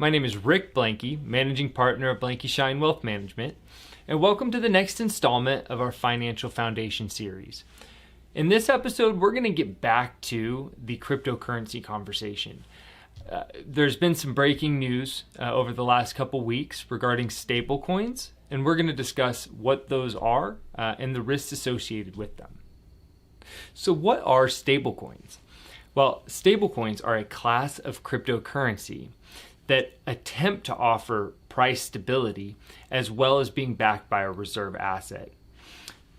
My name is Rick Blanke, Managing Partner of Blanke Schein Wealth Management, and welcome to the next installment of our Financial Foundation series. In this episode, we're going to get back to the cryptocurrency conversation. There's been some breaking news over the last couple weeks regarding stablecoins, and we're going to discuss what those are and the risks associated with them. So what are stablecoins? Well, stablecoins are a class of cryptocurrency that attempt to offer price stability as well as being backed by a reserve asset.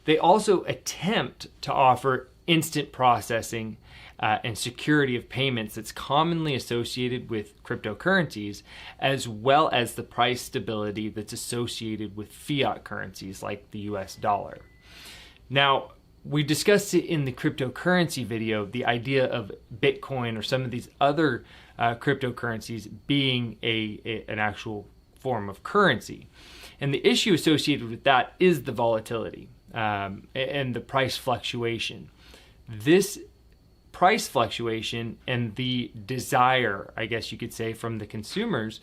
They also attempt to offer instant processing and security of payments that's commonly associated with cryptocurrencies, as well as the price stability that's associated with fiat currencies like the US dollar. Now, we discussed it in the cryptocurrency video, the idea of Bitcoin or some of these other cryptocurrencies being an actual form of currency. And the issue associated with that is the volatility and the price fluctuation. This price fluctuation and the desire, I guess you could say, from the consumers,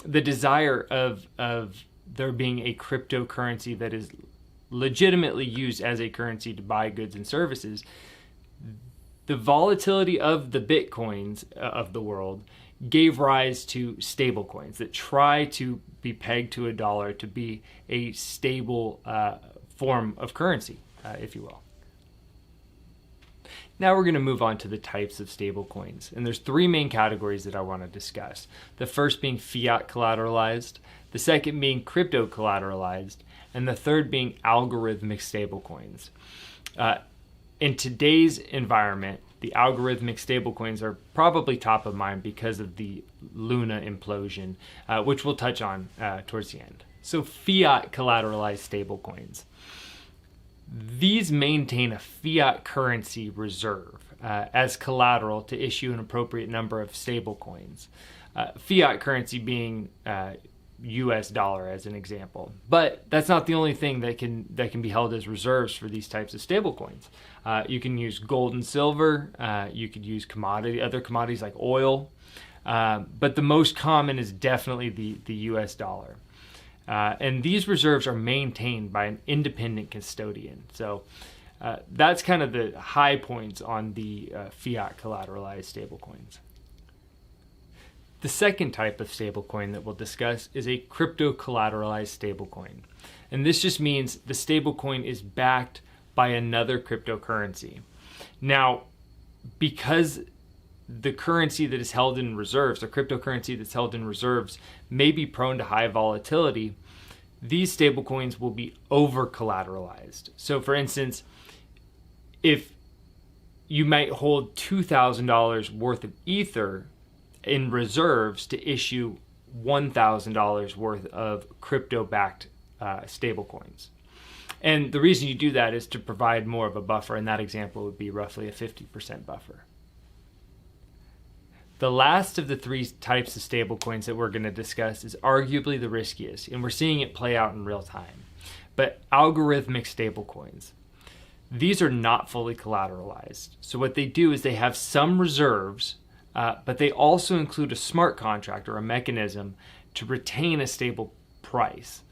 the desire of there being a cryptocurrency that is legitimately used as a currency to buy goods and services, the volatility of the Bitcoins of the world gave rise to stablecoins that try to be pegged to a dollar to be a stable form of currency, if you will. Now we're going to move on to the types of stablecoins. And there's three main categories that I want to discuss. The first being fiat collateralized, the second being crypto collateralized, and the third being algorithmic stablecoins. In today's environment, the algorithmic stablecoins are probably top of mind because of the Luna implosion, which we'll touch on towards the end. So fiat collateralized stablecoins. These maintain a fiat currency reserve as collateral to issue an appropriate number of stablecoins. Fiat currency being US dollar as an example. But that's not the only thing that can be held as reserves for these types of stablecoins. You can use gold and silver. You could use other commodities like oil. But the most common is definitely the US dollar. And these reserves are maintained by an independent custodian. So that's kind of the high points on the fiat collateralized stablecoins. The second type of stablecoin that we'll discuss is a crypto collateralized stablecoin. And this just means the stablecoin is backed by another cryptocurrency. Now, because the currency that is held in reserves, the cryptocurrency that's held in reserves, may be prone to high volatility, these stablecoins will be over collateralized. So for instance, if you might hold $2,000 worth of Ether in reserves to issue $1,000 worth of crypto-backed stablecoins. And the reason you do that is to provide more of a buffer. In that example, would be roughly a 50% buffer. The last of the three types of stablecoins that we're going to discuss is arguably the riskiest, and we're seeing it play out in real time. But algorithmic stablecoins. These are not fully collateralized. So what they do is they have some reserves, but they also include a smart contract or a mechanism to retain a stable price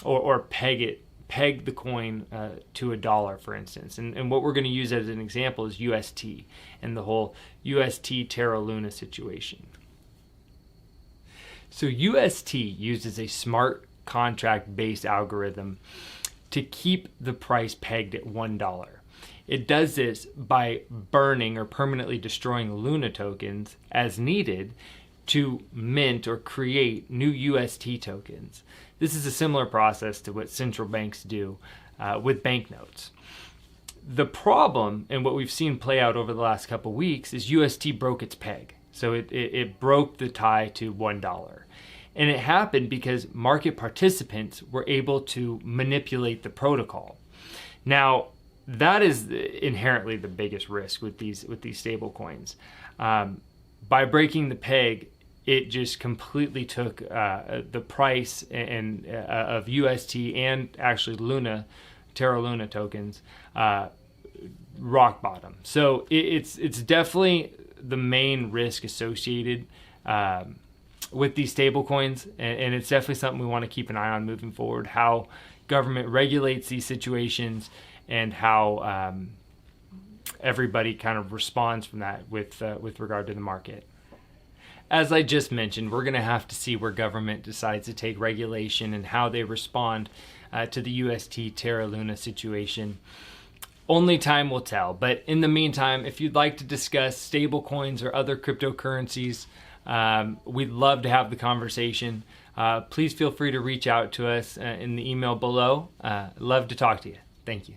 or peg the coin to a dollar, for instance. And what we're going to use as an example is UST and the whole UST Terra Luna situation. So UST uses a smart contract-based algorithm to keep the price pegged at $1. It does this by burning or permanently destroying Luna tokens as needed to mint or create new UST tokens. This is a similar process to what central banks do with banknotes. The problem, and what we've seen play out over the last couple of weeks, is UST broke its peg. So it broke the tie to $1. And it happened because market participants were able to manipulate the protocol. Now, that is inherently the biggest risk with these stable coins. By breaking the peg, it just completely took the price of UST and actually Terra Luna tokens rock bottom. So it's definitely the main risk associated with these stablecoins, and it's definitely something we want to keep an eye on moving forward, how government regulates these situations and how everybody kind of responds from that with regard to the market. As I just mentioned, we're going to have to see where government decides to take regulation and how they respond to the UST Terra Luna situation. Only time will tell. But in the meantime, if you'd like to discuss stablecoins or other cryptocurrencies, we'd love to have the conversation. Please feel free to reach out to us in the email below. Love to talk to you. Thank you.